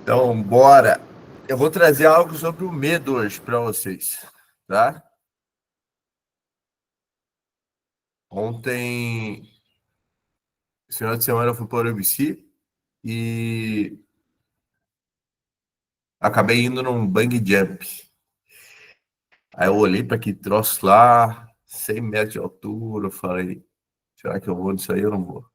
Então, bora. Eu vou trazer algo sobre o medo hoje para vocês, tá? Ontem, esse final de semana, eu fui para o UBC e acabei indo num bang jump. Aí eu olhei para aquele troço lá, 100 metros de altura, eu falei, será que eu vou nisso aí ou não vou?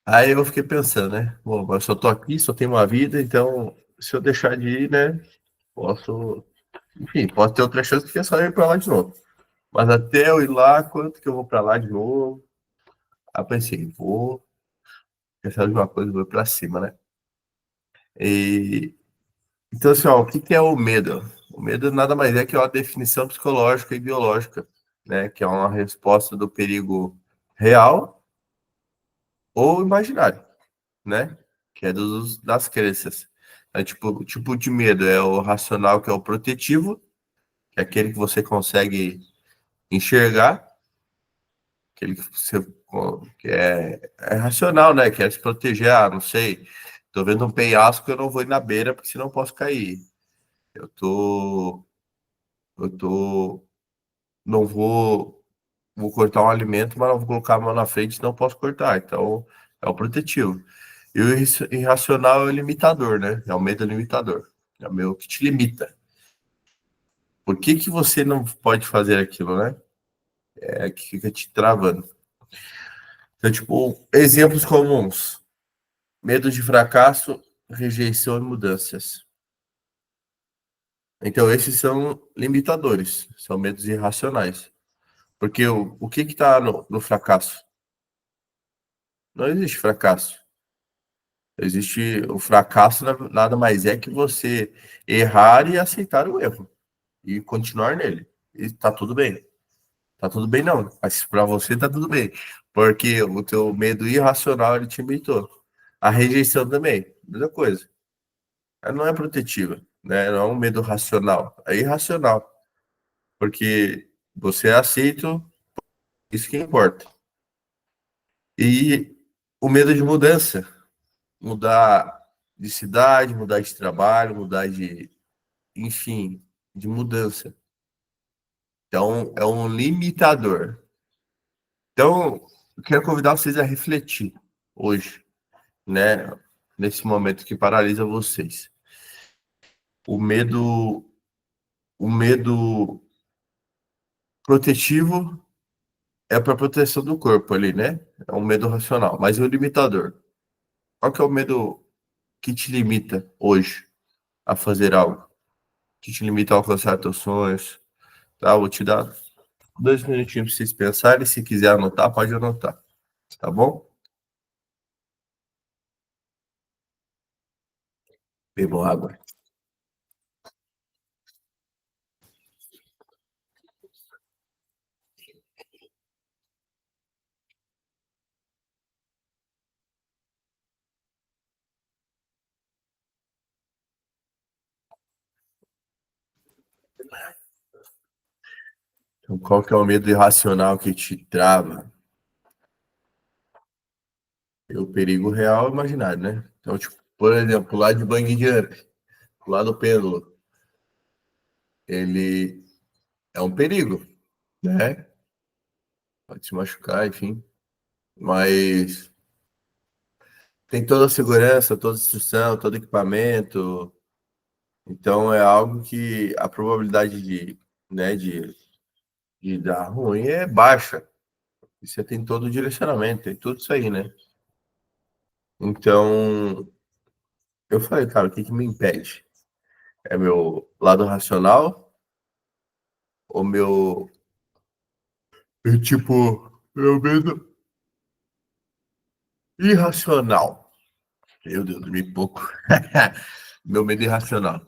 Aí eu fiquei pensando, né? Bom, mas eu só tô aqui, só tenho uma vida, então se eu deixar de ir, né? Posso, enfim, posso ter outra chance que é só ir para lá de novo. Mas até eu ir lá, quanto que eu vou para lá de novo? Aí eu pensei, vou pensar de uma coisa, vou para cima, né? E, então, assim, ó, o que é o medo? O medo nada mais é que uma definição psicológica e biológica, né? Que é uma resposta do perigo real ou imaginário, né? Que é das crenças. É tipo, o tipo de medo é o racional, que é o protetivo, que é aquele que você consegue enxergar, aquele que você que é racional, né? Quer se proteger, não sei. Tô vendo um penhasco, eu não vou ir na beira, porque senão eu posso cair. Eu tô, eu tô, não vou cortar um alimento, mas não vou colocar a mão na frente, senão eu posso cortar. Então, é o protetivo. E o irracional é o limitador, né? É o medo limitador. É o meu que te limita. Por que que você não pode fazer aquilo, né? É que fica te travando. Então, tipo, exemplos comuns. Medo de fracasso, rejeição e mudanças. Então, esses são limitadores, são medos irracionais. Porque o que está no fracasso? Não existe fracasso. Existe o fracasso, nada mais é que você errar e aceitar o erro e continuar nele. E tá tudo bem. Tá tudo bem, não. Mas para você tá tudo bem. Porque o teu medo irracional ele te limitou. A rejeição também, mesma coisa. Ela não é protetiva, né? Não é um medo racional, é irracional. Porque você é aceito, isso que importa. E o medo de mudança, mudar de cidade, mudar de trabalho, mudar de, enfim, de mudança. Então, é um limitador. Então, eu quero convidar vocês a refletir hoje, né? Nesse momento que paralisa vocês. O medo, o medo protetivo é para proteção do corpo ali, né? É um medo racional, mas e o limitador? Qual que é o medo que te limita hoje a fazer algo? Que te limita a alcançar teus sonhos? Tá? Vou te dar 2 minutinhos para vocês pensarem. Se quiser anotar, pode anotar. Tá bom? Bebam água. Então, qual que é o medo irracional que te trava? É o perigo real imaginário, né? Então, tipo, por exemplo, lá de bungee jump, lá do pêndulo, ele é um perigo, né? Pode se machucar, enfim. Mas tem toda a segurança, toda a instrução, todo equipamento. Então, é algo que a probabilidade né, de dar ruim é baixa. E você tem todo o direcionamento, tem tudo isso aí, né? Então, eu falei, cara, o que que me impede? É meu lado racional ou meu medo irracional? Meu Deus, dormi pouco. Meu medo irracional.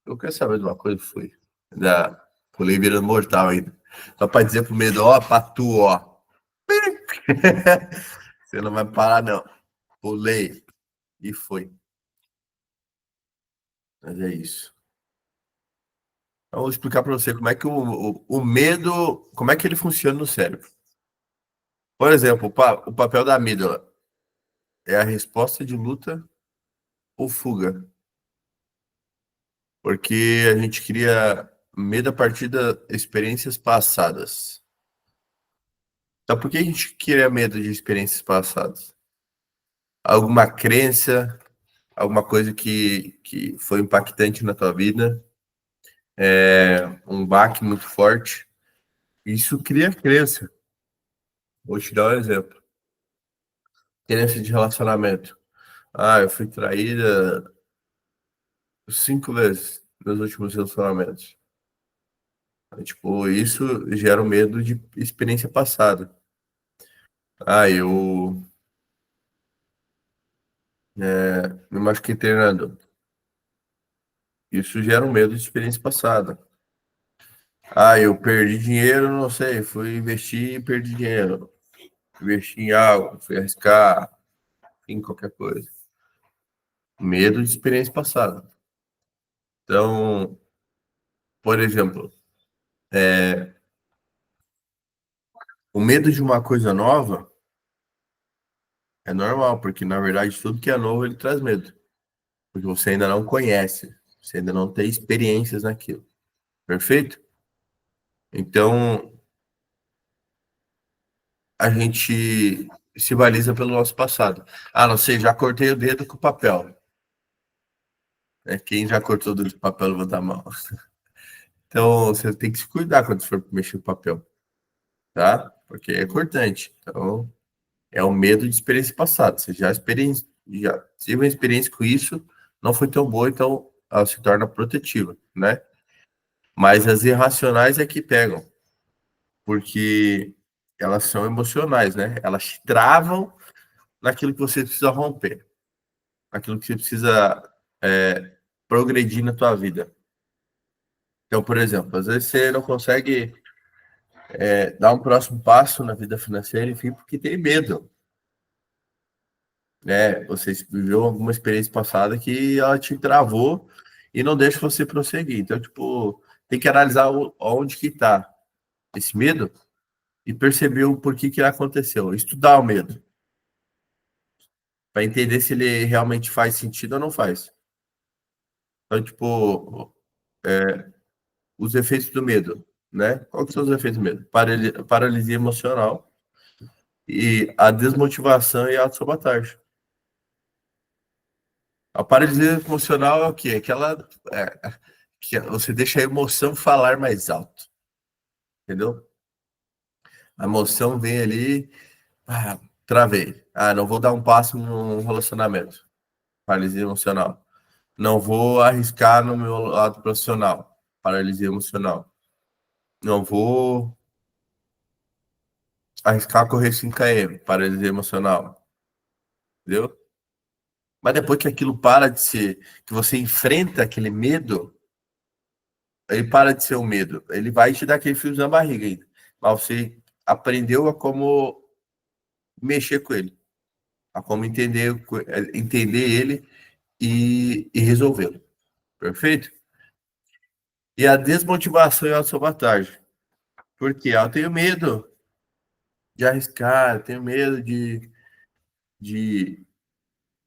Eu quero saber de uma coisa, foi. Da, pulei virando mortal ainda. Só pra dizer pro medo, ó, pra tu, ó. Você não vai parar, não. Pulei. E foi. Mas é isso. Então, eu vou explicar para você como é que o medo, como é que ele funciona no cérebro. Por exemplo, o papel da amígdala. é a resposta de luta ou fuga. Porque a gente cria medo a partir das experiências passadas. Então, por que a gente cria medo de experiências passadas? Alguma crença, alguma coisa que foi impactante na tua vida, um baque muito forte. Isso cria crença. Vou te dar um exemplo. Crença de relacionamento. Ah, eu fui traída 5 vezes nos últimos relacionamentos. Tipo, isso gera um medo de experiência passada. Ah, eu me machuquei treinando. Isso gera um medo de experiência passada. Ah, eu perdi dinheiro, não sei, fui investir e perdi dinheiro. Investi em algo, fui arriscar em qualquer coisa. Medo de experiência passada. Então, por exemplo, o medo de uma coisa nova é normal, porque na verdade tudo que é novo ele traz medo. Porque você ainda não conhece, você ainda não tem experiências naquilo. Perfeito? Então, a gente se baliza pelo nosso passado. Ah, não sei, já cortei o dedo com papel. Né? Quem já cortou o dedo com papel, levanta a mão. Então, você tem que se cuidar quando for mexer com papel, tá? Porque é cortante. Então, é o medo de experiência passada. Você já teve uma experiência com isso, não foi tão boa, então ela se torna protetiva, né? Mas as irracionais é que pegam, porque elas são emocionais, né? Elas te travam naquilo que você precisa romper, naquilo que você precisa progredir na tua vida. Então, por exemplo, às vezes você não consegue dar um próximo passo na vida financeira, enfim, porque tem medo, né? Você viveu alguma experiência passada que ela te travou e não deixa você prosseguir. Então, tipo, tem que analisar onde que tá esse medo e perceber o porquê que ele aconteceu. Estudar o medo, para entender se ele realmente faz sentido ou não faz. Então, tipo, os efeitos do medo, né? Quais são os efeitos do medo? Paralisia emocional e a desmotivação e a autossabotagem. A paralisia emocional é o quê? Que você deixa a emoção falar mais alto, entendeu? A emoção vem ali, travei. Ah, não vou dar um passo no relacionamento. Paralisia emocional. Não vou arriscar no meu lado profissional. Paralisia emocional. Não vou arriscar correr 5 km. Paralisia emocional. Entendeu? Mas depois que aquilo para de ser, que você enfrenta aquele medo, ele para de ser um medo. Ele vai te dar aquele frio na barriga ainda. Mas você aprendeu a como mexer com ele, a como entender ele e resolvê-lo. Perfeito? E a desmotivação e a autossabotagem. Porque eu tenho medo de arriscar, eu tenho medo de,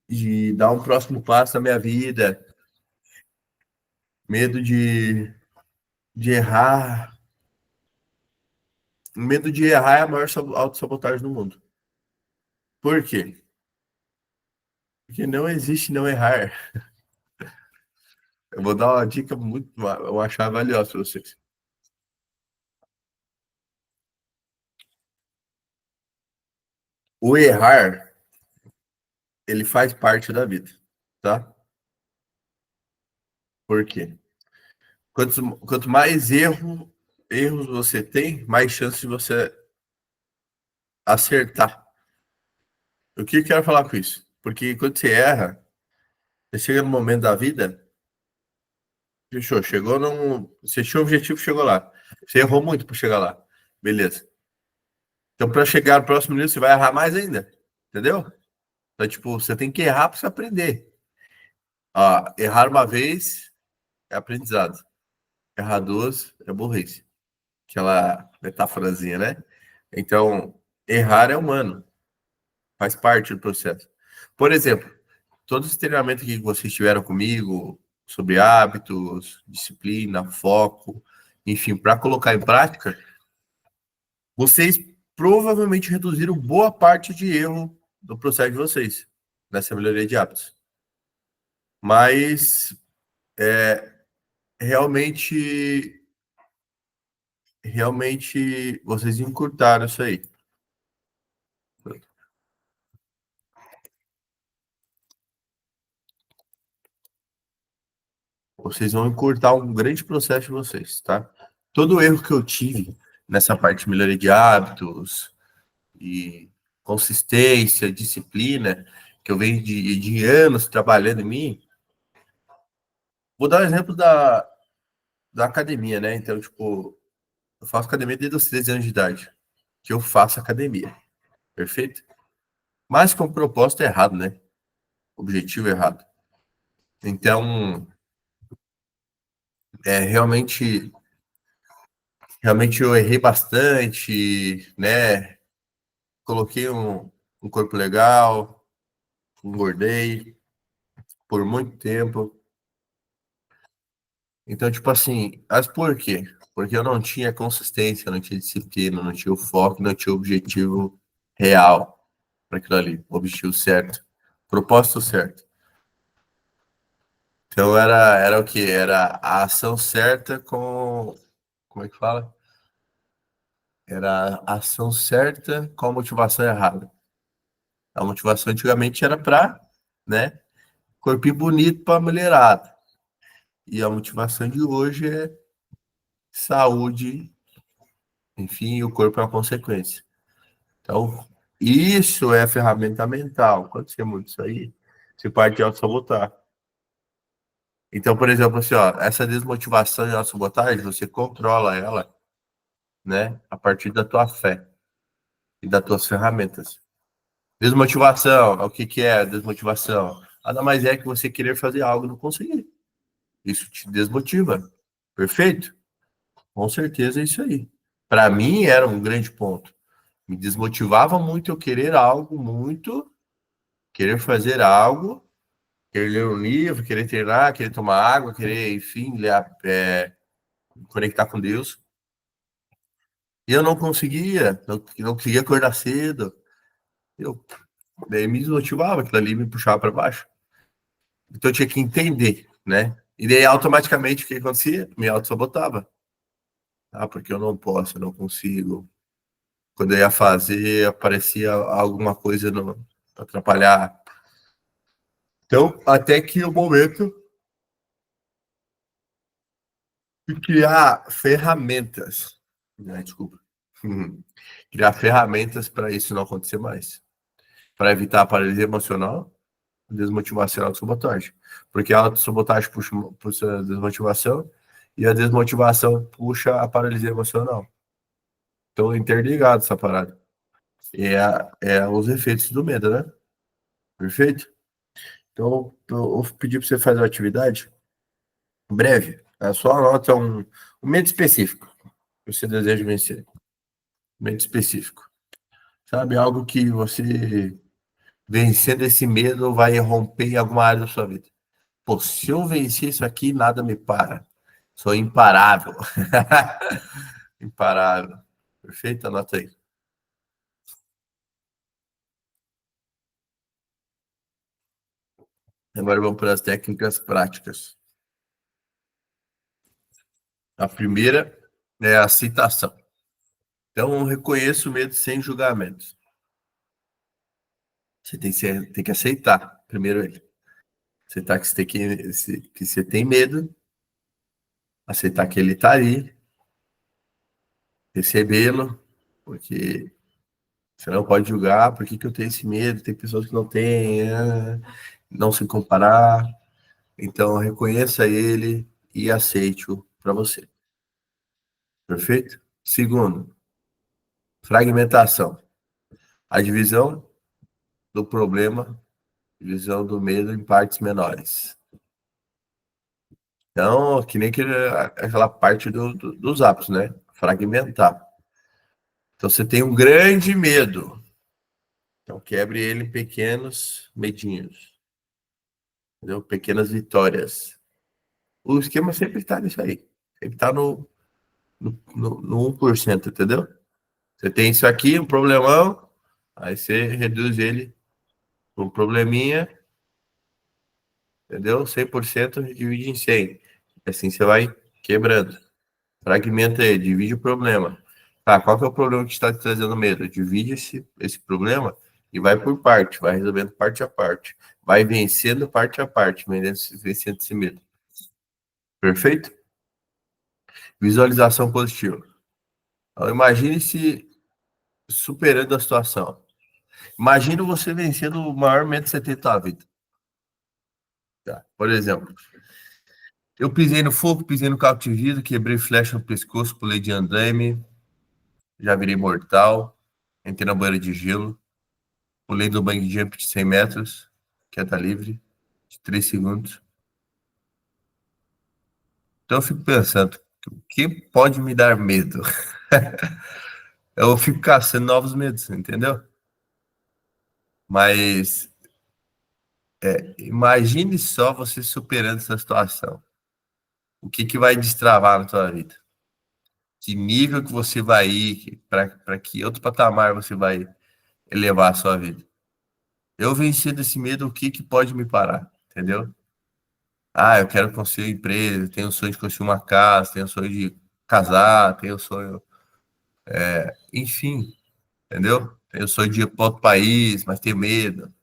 de dar um próximo passo na minha vida, medo de errar. O medo de errar é a maior autossabotagem do mundo. Por quê? Porque não existe não errar. Eu vou dar uma dica muito, uma chave valiosa para vocês. O errar, ele faz parte da vida, tá? Por quê? Quanto mais erros você tem, mais chance de você acertar. O que eu quero falar com isso? Porque quando você erra, você chega no momento da vida, fechou, chegou num. Você tinha um objetivo, chegou lá. Você errou muito para chegar lá. Beleza. Então, para chegar no próximo nível, você vai errar mais ainda. Entendeu? Então, tipo, você tem que errar para você aprender. Ó, errar uma vez é aprendizado. Errar duas é burrice. Aquela metáforazinha, né? Então, errar é humano. Faz parte do processo. Por exemplo, todos os treinamentos que vocês tiveram comigo sobre hábitos, disciplina, foco, enfim, para colocar em prática, vocês provavelmente reduziram boa parte de erro do processo de vocês nessa melhoria de hábitos. Mas realmente, realmente vocês encurtaram isso aí. Vocês vão encurtar um grande processo de vocês, tá? Todo erro que eu tive nessa parte de melhoria de hábitos e consistência, disciplina, que eu venho de anos trabalhando em mim, vou dar um exemplo da academia, né? Então, tipo, eu faço academia desde os 13 anos de idade, que eu faço academia, perfeito? Mas com propósito errado, né? Objetivo errado. Então, realmente, realmente eu errei bastante, né? Coloquei um corpo legal, engordei por muito tempo. Então, tipo assim, mas por quê? Porque eu não tinha consistência, não tinha disciplina, não tinha o foco, não tinha o objetivo real para aquilo ali, o objetivo certo, propósito certo. Então era o que? Era a ação certa com. Como é que fala? Era a ação certa com a motivação errada. A motivação antigamente era para, né? Corpinho bonito para mulherada. E a motivação de hoje é saúde, enfim, o corpo é uma consequência. Então, isso é a ferramenta mental. Quando você muda isso aí, você parte de auto-sabotar. Então, por exemplo, assim, ó, essa desmotivação e auto-sabotagem, você controla ela, né, a partir da tua fé e das tuas ferramentas. Desmotivação, o que que é desmotivação? Nada mais é que você querer fazer algo e não conseguir. Isso te desmotiva. Perfeito? Com certeza é isso aí. Para mim era um grande ponto. Me desmotivava muito eu querer algo muito, querer fazer algo, querer ler um livro, querer treinar, querer tomar água, querer, enfim, conectar com Deus. E eu não conseguia, não conseguia acordar cedo. Eu daí me desmotivava, aquilo ali me puxava para baixo. Então eu tinha que entender, né? E daí automaticamente o que acontecia? Me auto-sabotava. Ah, porque eu não posso, eu não consigo. Quando eu ia fazer, aparecia alguma coisa para atrapalhar. Então, até que o momento de criar ferramentas, né? Desculpa. Criar ferramentas para isso não acontecer mais. Para evitar a paralisia emocional, desmotivação e autossabotagem. Porque a autossabotagem puxa a desmotivação e a desmotivação puxa a paralisia emocional. Então, interligado essa parada. É os efeitos do medo, né? Perfeito? Então, eu vou pedir para você fazer uma atividade breve. Só anota um medo específico que você deseja vencer. Medo específico. Sabe? Algo que você, vencendo esse medo, vai romper em alguma área da sua vida. Pô, se eu vencer isso aqui, nada me para. Sou imparável. Imparável. Perfeito? Anota aí. Agora vamos para as técnicas práticas. A primeira é a aceitação. Então, reconheça o medo sem julgamentos. Você tem que aceitar primeiro ele. Aceitar que que você tem medo, aceitar que ele está aí, recebê-lo, porque você não pode julgar por que eu tenho esse medo, tem pessoas que não têm, não se comparar. Então, reconheça ele e aceite-o para você. Perfeito? Segundo, fragmentação. A divisão do problema, divisão do medo em partes menores. Então, que nem aquela parte dos hábitos, né? Fragmentar. Então, você tem um grande medo. Então, quebre ele em pequenos medinhos, entendeu? Pequenas vitórias. O esquema sempre está nisso aí. Sempre está no 1%, entendeu? Você tem isso aqui, um problemão, aí você reduz ele para um probleminha, entendeu? 100% divide em 100. Assim você vai quebrando. Fragmenta ele, divide o problema. Tá, qual que é o problema que está te trazendo medo? Divide esse problema e vai por parte, vai resolvendo parte a parte. Vai vencendo parte a parte, vencendo esse medo. Perfeito? Visualização positiva. Então, imagine-se superando a situação. Imagina você vencendo o maior medo que você tem da sua vida. Tá? Por exemplo, eu pisei no fogo, pisei no cabo de vidro, quebrei flecha no pescoço, pulei de andaime, já virei mortal, entrei na banheira de gelo, pulei do bang jump de 100 metros, queda livre, de 3 segundos. Então eu fico pensando, o que pode me dar medo? Eu fico caçando novos medos, entendeu? Mas imagine só você superando essa situação. O que vai destravar na sua vida? Que nível que você vai ir? Para que outro patamar você vai elevar a sua vida? Eu venci desse medo, o que pode me parar? Entendeu? Ah, eu quero construir empresa, tenho o sonho de construir uma casa, tenho o sonho de casar, tenho o sonho, enfim, entendeu? Tenho o sonho de ir para outro país, mas tenho medo.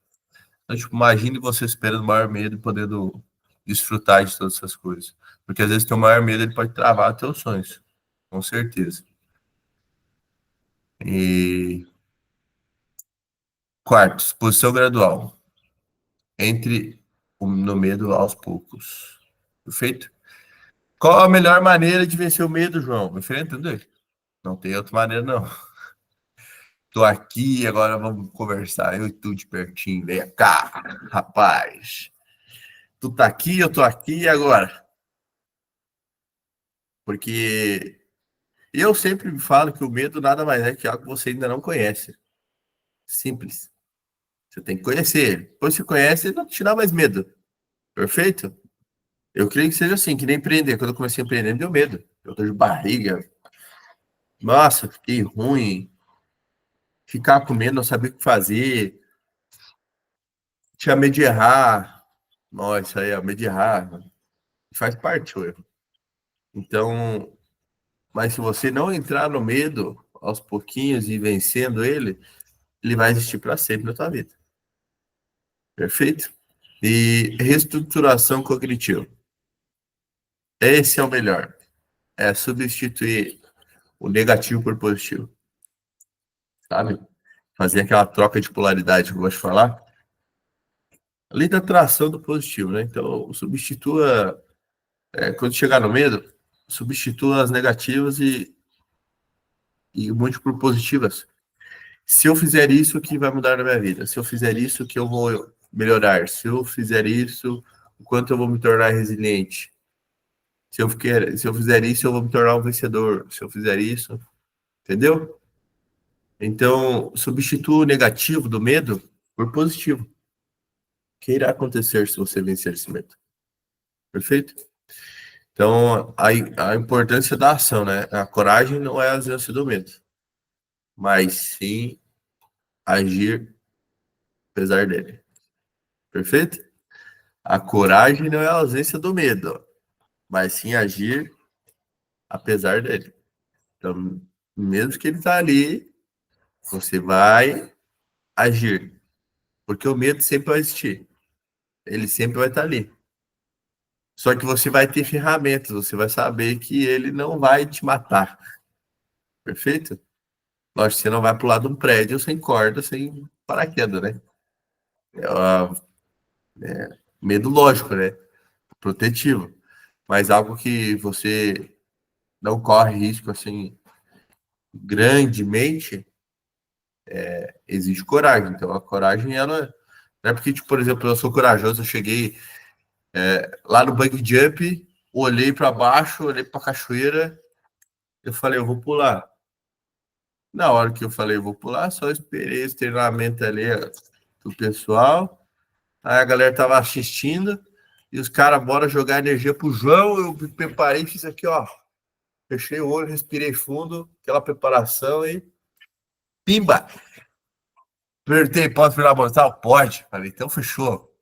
Então, tipo, imagine você esperando o maior medo e podendo desfrutar de todas essas coisas. Porque às vezes teu maior medo ele pode travar os teus sonhos, com certeza. E quarto, exposição gradual. Entre no medo aos poucos. Perfeito? Qual a melhor maneira de vencer o medo, João? Enfrentando ele. Não tem outra maneira, não. Tô aqui, agora vamos conversar. Eu e tu de pertinho. Vem cá, rapaz. Tu tá aqui, eu tô aqui, e agora? Porque eu sempre falo que o medo nada mais é que algo que você ainda não conhece. Simples. Você tem que conhecer ele. Depois que você conhece, ele não te dá mais medo. Perfeito? Eu creio que seja assim, que nem empreender. Quando eu comecei a empreender, me deu medo. Eu tô de barriga. Nossa, fiquei ruim. Ficar com medo, não sabia o que fazer. Tinha medo de errar. Nossa, isso aí, medo de errar. Faz parte o erro. Então, mas se você não entrar no medo aos pouquinhos e vencendo ele, ele vai existir para sempre na tua vida. Perfeito? E reestruturação cognitiva. Esse é o melhor. É substituir o negativo por positivo. Sabe? Fazer aquela troca de polaridade que eu gosto de falar. Além da atração do positivo, né? Então, substitua, quando chegar no medo, substitua as negativas e mude por positivas. Se eu fizer isso, o que vai mudar na minha vida? Se eu fizer isso, o que eu vou melhorar? Se eu fizer isso, o quanto eu vou me tornar resiliente? Se eu fizer isso, eu vou me tornar um vencedor. Se eu fizer isso, entendeu? Então, substitua o negativo do medo por positivo. O que irá acontecer se você vencer esse medo? Perfeito? Então, a importância da ação, né? A coragem não é a ausência do medo, mas sim agir apesar dele. Perfeito? A coragem não é a ausência do medo, mas sim agir apesar dele. Então, mesmo que ele está ali, você vai agir, porque o medo sempre vai existir. Ele sempre vai estar ali. Só que você vai ter ferramentas, você vai saber que ele não vai te matar. Perfeito? Lógico, você não vai pular de um prédio sem corda, sem paraquedas, né? É um medo lógico, né? Protetivo. Mas algo que você não corre risco assim grandemente, exige coragem. Então a coragem, ela não é porque, tipo, por exemplo, eu sou corajoso, eu cheguei lá no bungee jump, olhei para baixo, olhei para a cachoeira, eu falei, eu vou pular. Na hora que eu falei, vou pular, só esperei esse treinamento ali do pessoal. Aí a galera tava assistindo e os caras, bora jogar energia pro João. Eu me preparei, fiz aqui, ó. Fechei o olho, respirei fundo, aquela preparação e pimba! Perguntei, posso virar mortal? Pode. Falei, então fechou.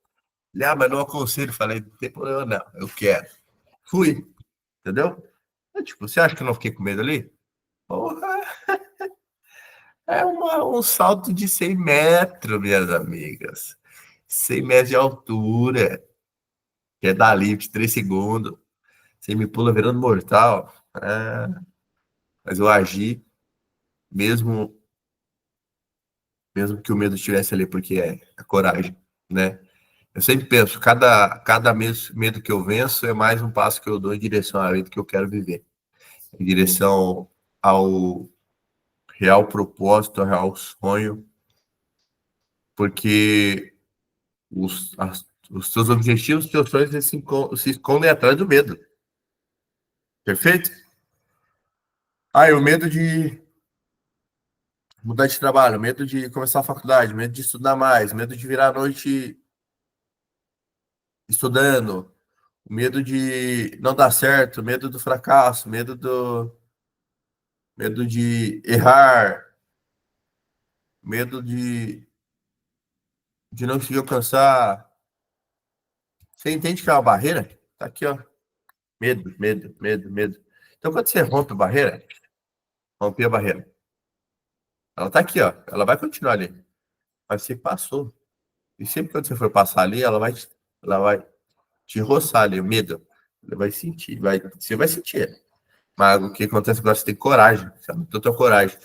Ele, mas não aconselho. Falei, não tem problema, não. Eu quero. Fui, entendeu? Tipo, você acha que eu não fiquei com medo ali? Porra, é um salto de 100 metros, minhas amigas. 100 metros de altura, que é dali de 3 segundos. Você me pula virando mortal. Mas eu agi, mesmo, mesmo que o medo estivesse ali, porque é a coragem, né? Eu sempre penso, cada medo que eu venço é mais um passo que eu dou em direção à vida que eu quero viver. Em direção ao real propósito, ao real sonho, porque os seus objetivos, os seus sonhos, eles se escondem atrás do medo. Perfeito? Ah, e o medo de mudar de trabalho, medo de começar a faculdade, medo de estudar mais, medo de virar a noite estudando, medo de não dar certo, medo do fracasso, medo de errar, medo de não conseguir alcançar. Você entende que é uma barreira? Tá aqui, ó. Medo, medo, medo, medo. Então, quando você rompe a barreira, rompe a barreira. Ela tá aqui, ó. Ela vai continuar ali. Mas você passou. E sempre que você for passar ali, ela vai te roçar ali, o medo. Você vai sentir, você vai sentir. Mas o que acontece agora, você tem coragem. Você aumentou a tua coragem.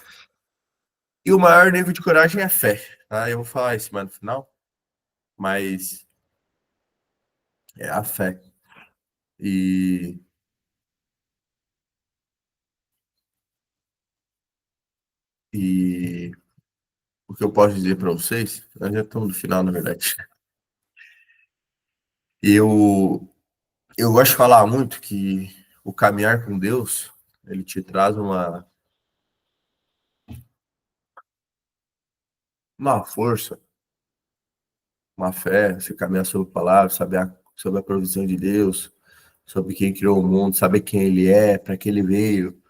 E o maior nível de coragem é a fé. Tá? Eu vou falar isso mais no final. Mas é a fé. E, e o que eu posso dizer para vocês, nós já estamos no final, na verdade. Eu, eu gosto de falar muito que o caminhar com Deus, ele te traz uma força, uma fé, você caminhar sobre a palavra, sobre a provisão de Deus, sobre quem criou o mundo, saber quem ele é, para que ele veio,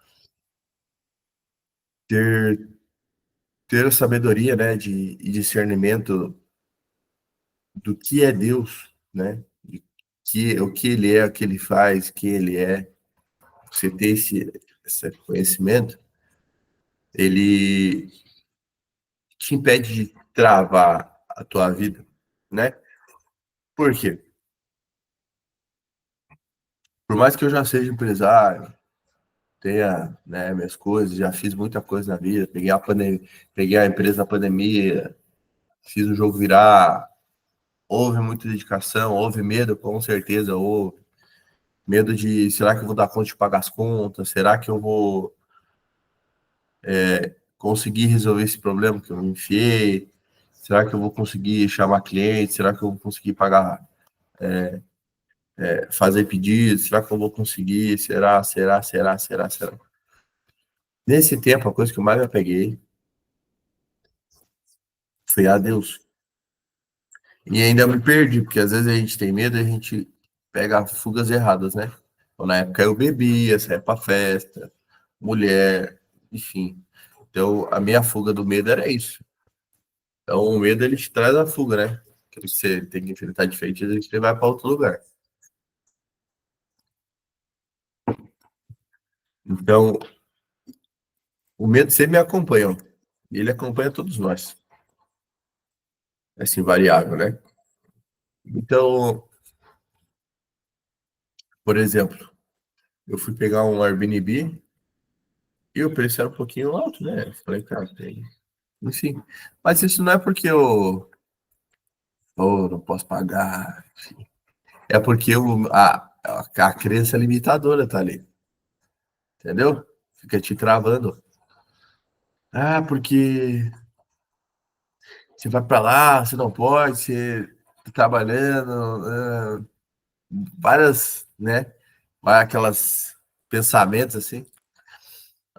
ter, ter a sabedoria, né, e discernimento do que é Deus, né, o que ele é, o que ele faz, quem ele é. Você ter esse conhecimento, ele te impede de travar a tua vida, né? Por quê? Por mais que eu já seja empresário, tenha, né, minhas coisas, já fiz muita coisa na vida, peguei a empresa na pandemia, fiz o jogo virar, houve muita dedicação, houve medo, com certeza houve. Medo de, será que eu vou dar conta de pagar as contas? Será que eu vou conseguir resolver esse problema que eu me enfiei? Será que eu vou conseguir chamar cliente? Será que eu vou conseguir pagar, fazer pedidos? Será que eu vou conseguir? Será? Nesse tempo, a coisa que eu mais me apeguei foi a Deus. E ainda me perdi, porque às vezes a gente tem medo e a gente pega fugas erradas, né? Então, na época eu bebia, saía pra festa, mulher, enfim. Então, a minha fuga do medo era isso. Então, o medo, ele te traz a fuga, né? Que você tem que enfrentar de frente, e você vai para outro lugar. Então, o medo sempre me acompanha. E ele acompanha todos nós. É assim, variável, né? Então, por exemplo, eu fui pegar um Airbnb e o preço era um pouquinho alto, né? Eu falei, cara, tem. Enfim. Mas isso não é porque eu não posso pagar. É porque a crença limitadora tá ali. Entendeu? Fica te travando. Ah, porque você vai para lá, você não pode, você tá trabalhando, várias, né? Vai aquelas pensamentos assim.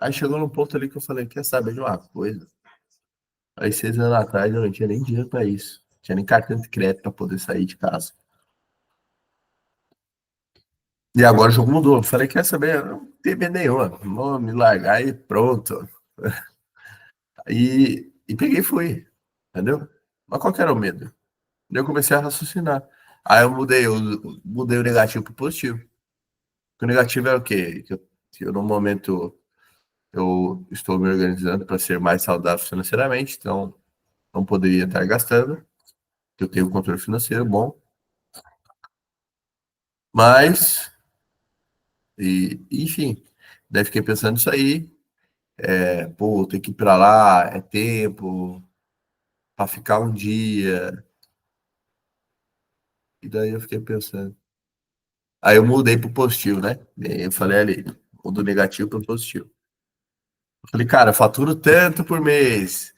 Aí chegou num ponto ali que eu falei, quer saber de uma coisa? Aí 6 anos atrás eu não tinha nem dinheiro pra isso. Não tinha nem cartão de crédito pra poder sair de casa. E agora o jogo mudou. Eu falei, quer saber? Eu não tem medo nenhuma. Vou me largar e pronto. E peguei e fui. Entendeu? Mas qual que era o medo? Daí eu comecei a raciocinar. Aí eu mudei o negativo pro positivo. O negativo era o quê? Que eu, no momento eu estou me organizando para ser mais saudável financeiramente, então não poderia estar gastando. Eu tenho um controle financeiro bom, mas, enfim, daí fiquei pensando nisso aí. Pô, tem que ir para lá, é tempo para ficar um dia. E daí eu fiquei pensando. Aí eu mudei pro positivo, né? Eu falei ali, o do negativo pro positivo. Eu falei, cara, eu faturo tanto por mês.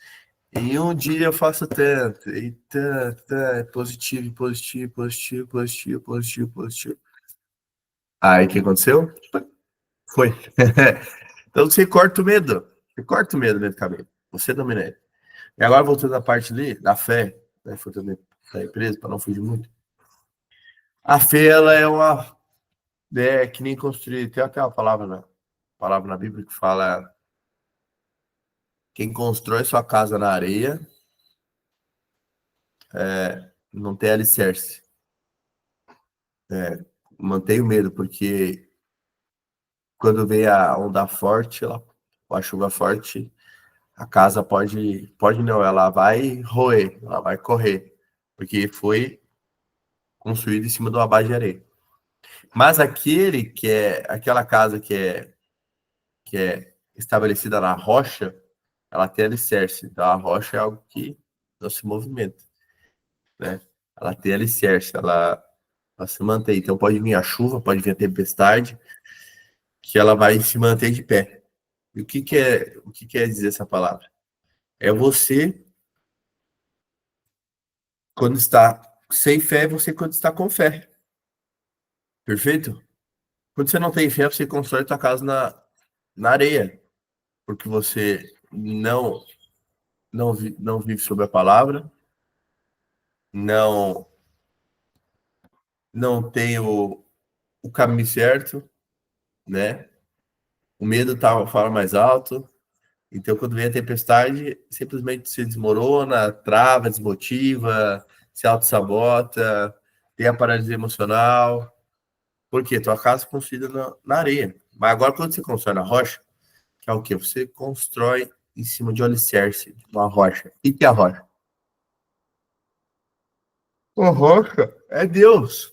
Em um dia eu faço tanto. E tanto, tanto, positivo, positivo, positivo, positivo, positivo, positivo. Aí o que aconteceu? Foi. Então você corta o medo. Você corta o medo dentro do caminho. Você domina ele. E agora voltando à parte ali, da fé, né? Foi também da empresa, para não fugir muito. A fé, ela é uma. É que nem construir. Tem até uma palavra na Bíblia que fala: quem constrói sua casa na areia não tem alicerce. Mantém o medo, porque quando vem a onda forte, a chuva forte, a casa pode não, ela vai roer, ela vai correr, porque foi construída em cima de uma base de areia. Mas aquela casa que é estabelecida na rocha, ela tem alicerce. Então a rocha é algo que não se movimenta, né? Ela tem alicerce, ela se mantém. Então pode vir a chuva, pode vir a tempestade, que ela vai se manter de pé. E o que quer dizer essa palavra? É você quando está sem fé, você quando está com fé. Perfeito? Quando você não tem fé, você constrói sua casa na areia, porque você não vive sobre a palavra, não não tem o caminho certo, né? O medo fala mais alto. Então, quando vem a tempestade, simplesmente se desmorona, trava, desmotiva, se auto-sabota, tem a paralisia emocional. Por quê? Tua casa é construída na areia. Mas agora, quando você constrói na rocha, que é o quê? Você constrói em cima de um alicerce, de uma rocha. O que é a rocha? A rocha é Deus.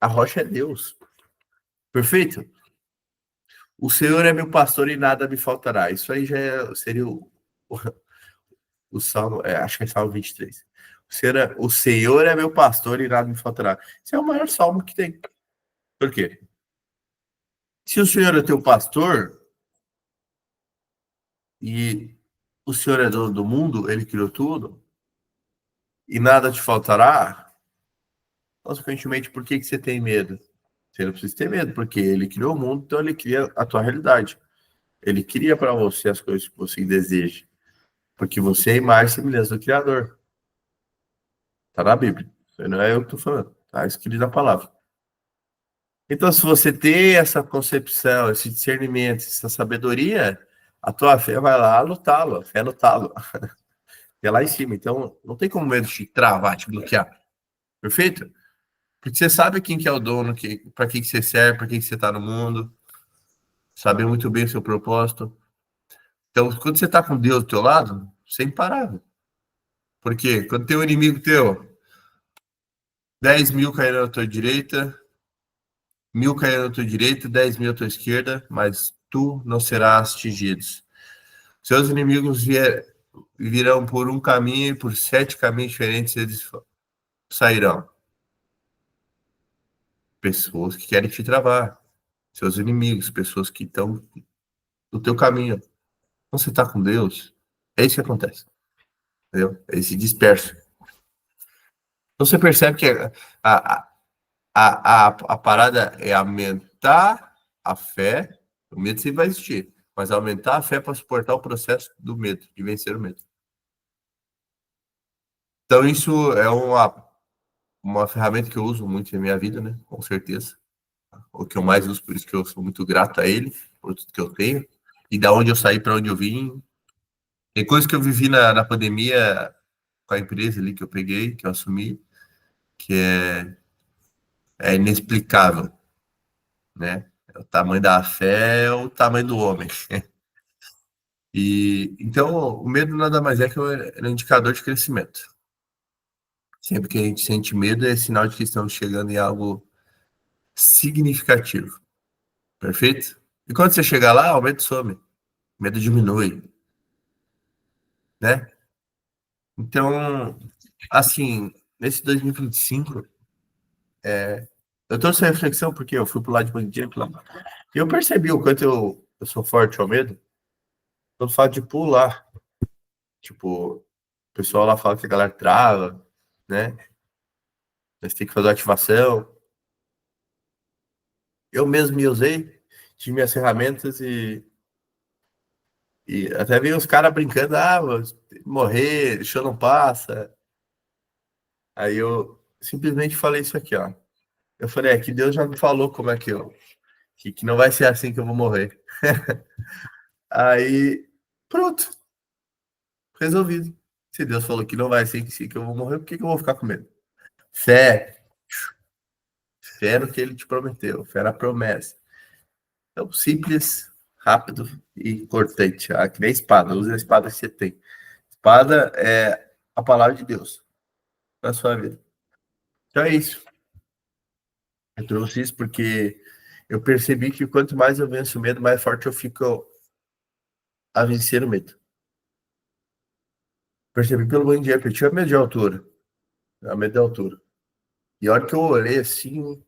A rocha é Deus. Perfeito? O Senhor é meu pastor e nada me faltará. Isso aí seria o Salmo, acho que é Salmo 23. O Senhor é meu pastor e nada me faltará. Esse é o maior salmo que tem. Por quê? Se o Senhor é teu pastor e o Senhor é dono do mundo, ele criou tudo, e nada te faltará, consequentemente, por que você tem medo? Você não precisa ter medo, porque ele criou o mundo, então ele cria a tua realidade. Ele cria para você as coisas que você deseja. Porque você é a imagem e semelhança do Criador. Está na Bíblia. Isso não é eu que estou falando. Está escrito na palavra. Então, se você tem essa concepção, esse discernimento, essa sabedoria, a tua fé vai lá no talo, a fé no talo, é lá em cima. Então, não tem como medo de te travar, te bloquear. Perfeito? Porque você sabe quem que é o dono, para que você serve, para que você está no mundo, sabe muito bem o seu propósito. Então, quando você está com Deus do teu lado, você é imparável. Porque quando tem um inimigo teu, 10.000 caíram na tua direita, 1.000 cairão à tua direita, 10.000 à tua esquerda, mas tu não serás atingido. Seus inimigos virão por um caminho e por 7 caminhos diferentes eles sairão. Pessoas que querem te travar. Seus inimigos, pessoas que estão no teu caminho. Quando você está com Deus, é isso que acontece. Entendeu? Eles se dispersam. Então você percebe que a, a parada é aumentar a fé. O medo sempre vai existir. mas aumentar a fé para suportar o processo do medo, de vencer o medo. Então, isso é uma ferramenta que eu uso muito na minha vida, né? Com certeza. O que eu mais uso, por isso que eu sou muito grato a ele, por tudo que eu tenho. E da onde eu saí para onde eu vim. Tem coisas que eu vivi na pandemia com a empresa ali que eu peguei, que eu assumi, que é inexplicável, né? O tamanho da fé é o tamanho do homem. E então o medo nada mais é que um indicador de crescimento. Sempre que a gente sente medo, é sinal de que estamos chegando em algo significativo. Perfeito? E quando você chegar lá, o medo some, o medo diminui, né? Então, assim, nesse 2025, eu trouxe essa reflexão porque eu fui pro lado de bandido e eu percebi o quanto eu sou forte ao medo pelo fato de pular. Tipo, o pessoal lá fala que a galera trava, né? Mas tem que fazer ativação. Eu mesmo me usei, tive minhas ferramentas e até vi os caras brincando, vou morrer, deixa eu não passa. Aí eu simplesmente falei isso aqui, ó. Eu falei, que Deus já me falou como é que não vai ser assim que eu vou morrer. Aí, pronto, resolvido. Se Deus falou que não vai ser assim que eu vou morrer, por que eu vou ficar com medo? Fé, fé no que ele te prometeu, fé na promessa. Então, simples, rápido e importante. Que nem espada, use a espada que você tem. Espada é a palavra de Deus na sua vida. Então é isso. Eu trouxe isso porque eu percebi que quanto mais eu venço o medo, mais forte eu fico a vencer o medo. Percebi pelo banho de eu tinha medo de altura. Eu medo de altura. E a hora que eu olhei assim,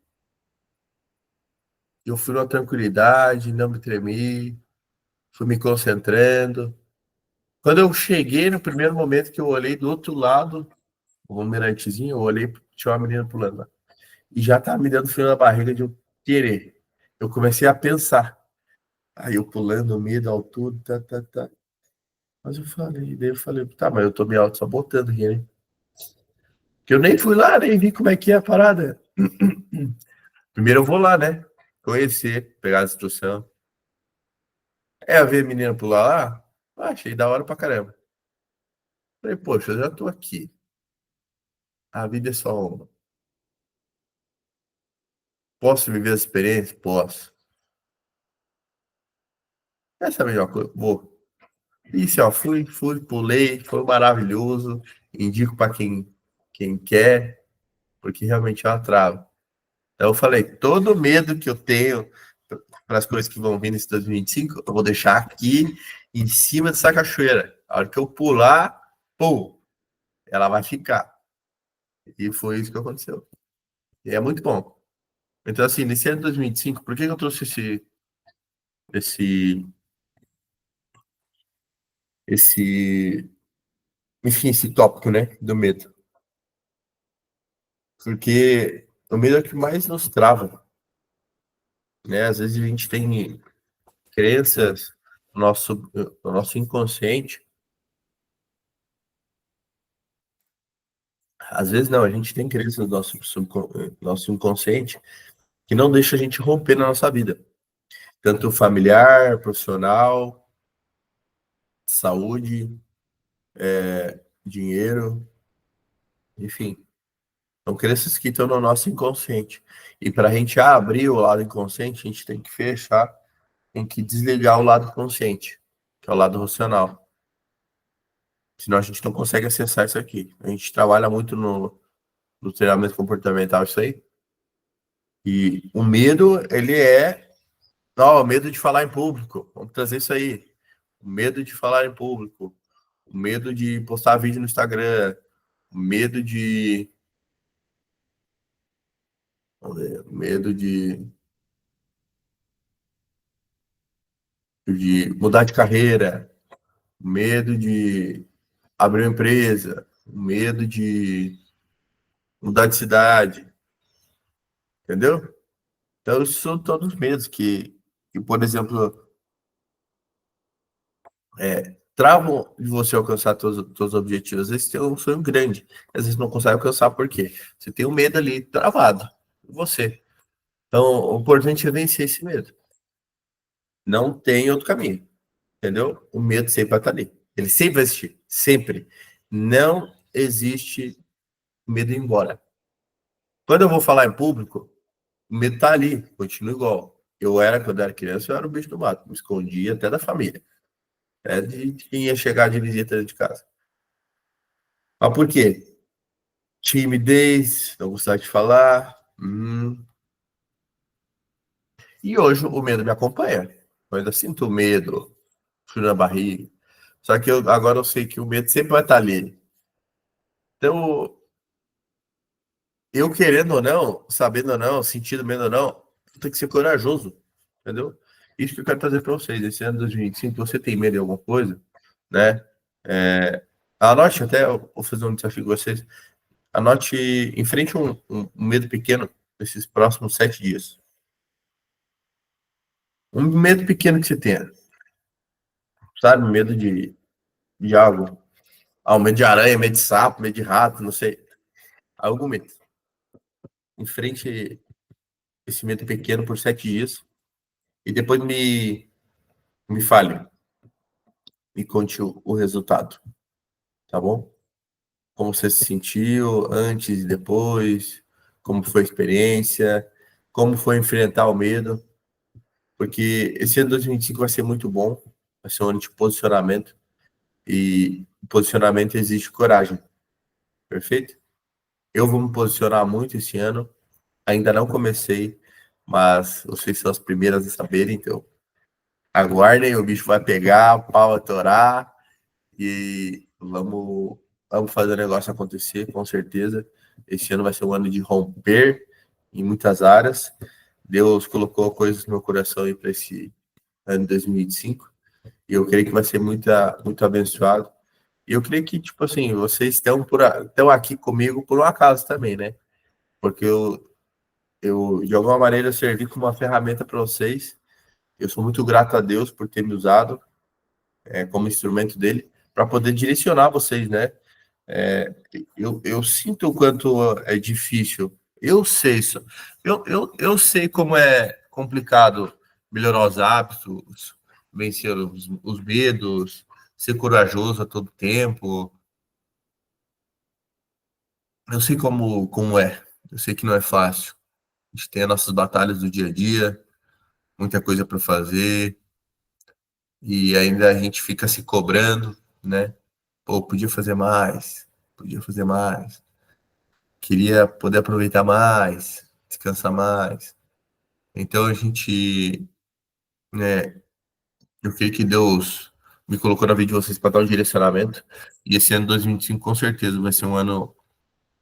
eu fui numa tranquilidade, não me tremi, fui me concentrando. Quando eu cheguei no primeiro momento que eu olhei do outro lado, um mirantezinho, eu olhei, tinha uma menina pulando lá. E já tava me dando frio na barriga de eu querer. Eu comecei a pensar. Aí eu pulando, medo, altura, tá. Mas daí eu falei, tá, mas eu tô me auto-sabotando aqui, né? Que eu nem fui lá, nem vi como é que é a parada. Primeiro eu vou lá, né? Conhecer, pegar a instrução. Eu vi a menina pular lá, achei da hora pra caramba. Falei, poxa, eu já tô aqui. A vida é só uma. Posso viver a experiência? Posso. Essa é a melhor coisa. Vou. Isso, ó, fui, pulei, foi maravilhoso. Indico para quem quer, porque realmente é uma trava. Então eu falei, todo medo que eu tenho para as coisas que vão vir nesse 2025, eu vou deixar aqui em cima dessa cachoeira. A hora que eu pular, pum, ela vai ficar. E foi isso que aconteceu. E é muito bom. Então, assim, nesse ano de 2025, por que eu trouxe esse, esse, enfim, esse tópico, né, do medo? Porque o medo é o que mais nos trava, né? Às vezes a gente tem crenças no nosso inconsciente. Às vezes não, a gente tem crenças no nosso inconsciente que não deixa a gente romper na nossa vida. Tanto familiar, profissional, saúde, dinheiro, enfim. São crenças que estão no nosso inconsciente. E para a gente abrir o lado inconsciente, a gente tem que fechar, tem que desligar o lado consciente, que é o lado racional. Senão a gente não consegue acessar isso aqui. A gente trabalha muito no treinamento comportamental, isso aí. E o medo, ele o medo de falar em público. Vamos trazer isso aí. O medo de falar em público. O medo de postar vídeo no Instagram. O medo de. Vamos ver, o medo de mudar de carreira. O medo de abrir uma empresa. O medo de mudar de cidade. Entendeu? Então, isso são todos medos que, por exemplo, travam de você alcançar seus objetivos. Às vezes você tem um sonho grande, às vezes não consegue alcançar, por quê? Você tem um medo ali travado em você. Então, o importante é vencer esse medo. Não tem outro caminho, entendeu? O medo sempre vai estar ali. Ele sempre vai existir, sempre. Não existe medo ir embora. Quando eu vou falar em público, o medo tá ali, continua igual. Quando eu era criança, eu era o bicho do mato, me escondia até da família, de quem ia chegar de visita dentro de casa. Mas por quê? Timidez, não gostar de falar. E hoje o medo me acompanha. Eu ainda sinto medo, frio na barriga. Só que agora eu sei que o medo sempre vai estar ali. Então, eu querendo ou não, sabendo ou não, sentindo medo ou não, tem que ser corajoso, entendeu? Isso que eu quero trazer para vocês. Esse ano de 2025, você tem medo de alguma coisa, né? Anote até, eu vou fazer um desafio com vocês. Anote, enfrente um medo pequeno nesses próximos 7 dias. Um medo pequeno que você tenha, sabe? Medo de algo. Medo de aranha, medo de sapo, medo de rato, não sei. Algum medo. Enfrente esse medo pequeno por 7 dias e depois me fale, me conte o resultado, tá bom? Como você se sentiu antes e depois, como foi a experiência, como foi enfrentar o medo, porque esse ano 2025 vai ser muito bom, vai ser um ano de posicionamento e posicionamento exige coragem, perfeito? Eu vou me posicionar muito esse ano, ainda não comecei, mas vocês são as primeiras a saberem, então aguardem, o bicho vai pegar, o pau vai torar e vamos fazer o negócio acontecer, com certeza. Esse ano vai ser um ano de romper em muitas áreas. Deus colocou coisas no meu coração aí para esse ano de 2025 e eu creio que vai ser muito abençoado. E eu creio que, tipo assim, vocês estão aqui comigo por um acaso também, né? Porque eu de alguma maneira, servi como uma ferramenta para vocês. Eu sou muito grato a Deus por ter me usado como instrumento dele para poder direcionar vocês, né? É, eu sinto o quanto é difícil. Eu sei isso. Eu sei como é complicado melhorar os hábitos, vencer os medos, ser corajoso a todo tempo. Eu sei como é. Eu sei que não é fácil. A gente tem as nossas batalhas do dia a dia, muita coisa para fazer, e ainda a gente fica se cobrando, né? Pô, podia fazer mais, queria poder aproveitar mais, descansar mais. Então a gente, né, eu creio que Deus me colocou na vida de vocês para dar um direcionamento, e esse ano 2025 com certeza vai ser um ano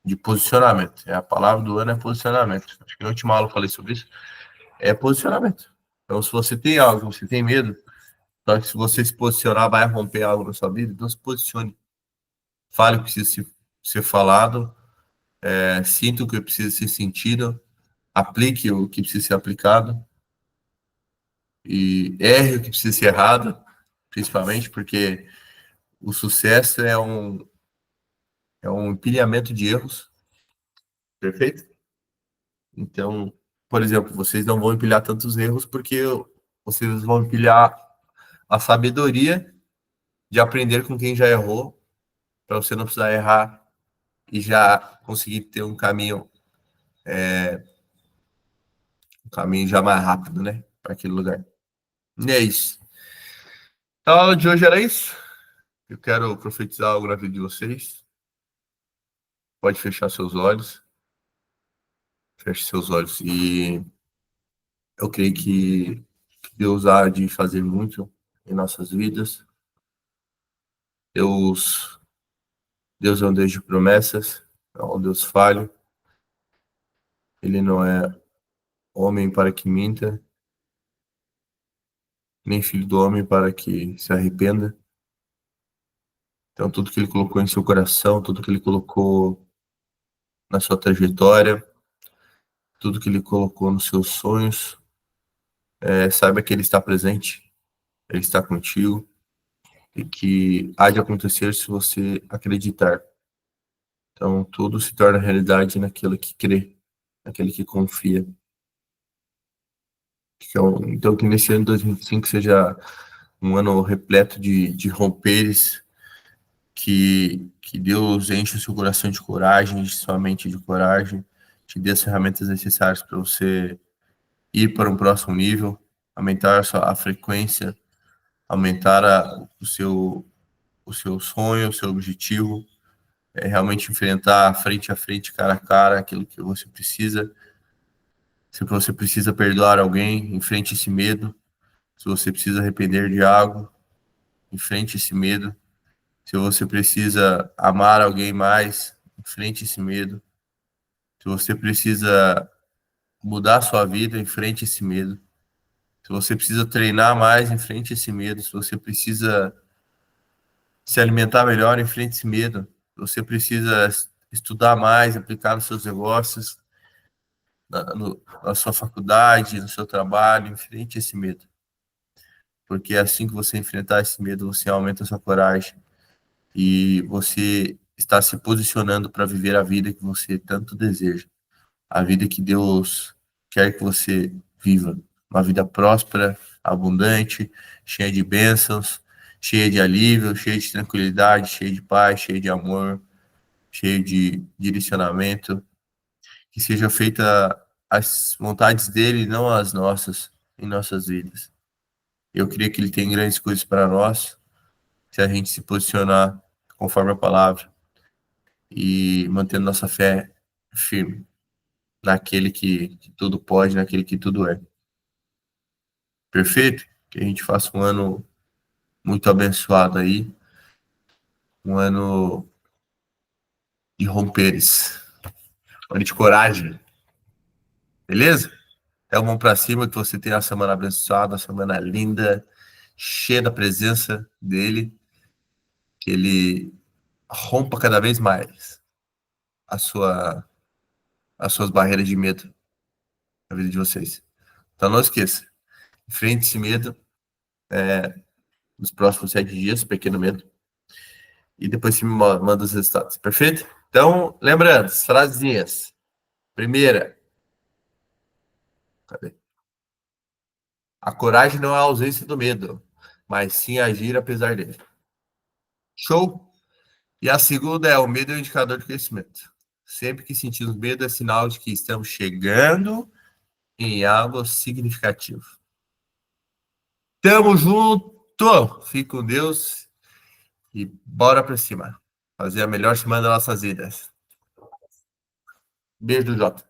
de posicionamento. A palavra do ano é posicionamento. Acho que na última aula eu falei sobre isso. É posicionamento. Então, se você tem algo, você tem medo, só que se você se posicionar, vai romper algo na sua vida, então se posicione. Fale o que precisa ser falado, sinta o que precisa ser sentido, aplique o que precisa ser aplicado e erre o que precisa ser errado, principalmente porque o sucesso é um empilhamento de erros, perfeito? Então, por exemplo, vocês não vão empilhar tantos erros porque vocês vão empilhar a sabedoria de aprender com quem já errou, para você não precisar errar e já conseguir ter um caminho já mais rápido, né, para aquele lugar. E é isso. Então, a aula de hoje era isso. Eu quero profetizar algo na vida de vocês. Pode fechar seus olhos. Feche seus olhos. E eu creio que Deus há de fazer muito em nossas vidas. Deus, Deus é um Deus de promessas, é um Deus falho. Ele não é homem para que minta, nem filho do homem para que se arrependa. Então, tudo que ele colocou em seu coração, tudo que ele colocou na sua trajetória, tudo que ele colocou nos seus sonhos, saiba que ele está presente, ele está contigo. e que há de acontecer se você acreditar. Então, tudo se torna realidade naquele que crê, naquele que confia. Então, que nesse ano de 2025 seja um ano repleto de romperes, que Deus enche o seu coração de coragem, enche sua mente de coragem, te dê as ferramentas necessárias para você ir para um próximo nível, aumentar a frequência, aumentar o seu sonho, o seu objetivo, realmente enfrentar frente a frente, cara a cara, aquilo que você precisa. Se você precisa perdoar alguém, enfrente esse medo. Se você precisa arrepender de algo, enfrente esse medo. Se você precisa amar alguém mais, enfrente esse medo. Se você precisa mudar sua vida, enfrente esse medo. Se você precisa treinar mais, enfrente esse medo. Se você precisa se alimentar melhor, enfrente esse medo. Se você precisa estudar mais, aplicar nos seus negócios, na sua faculdade, no seu trabalho, enfrente esse medo. Porque é assim que você enfrentar esse medo, você aumenta a sua coragem e você está se posicionando para viver a vida que você tanto deseja. A vida que Deus quer que você viva. Uma vida próspera, abundante, cheia de bênçãos, cheia de alívio, cheia de tranquilidade, cheia de paz, cheia de amor, cheia de direcionamento. Que seja feita as vontades dele, não as nossas, em nossas vidas. Eu creio que ele tem grandes coisas para nós, se a gente se posicionar conforme a palavra e mantendo nossa fé firme naquele que tudo pode, naquele que tudo é. Perfeito? Que a gente faça um ano muito abençoado aí, um ano de romperes, um ano de coragem, beleza? Então vamos para cima, que você tenha uma semana abençoada, uma semana linda, cheia da presença dele, que ele rompa cada vez mais a sua, as suas barreiras de medo na vida de vocês. Então não esqueça, enfrente esse medo nos próximos 7 dias, pequeno medo, e depois você me manda os resultados, perfeito? Então, lembrando, as frasezinhas. Primeira, cadê? A coragem não é a ausência do medo, mas sim agir apesar dele. Show? E a segunda é: o medo é um indicador de crescimento. Sempre que sentimos medo é sinal de que estamos chegando em algo significativo. Tamo junto! Fique com Deus e bora pra cima. Fazer a melhor semana das nossas vidas. Beijo do Jota.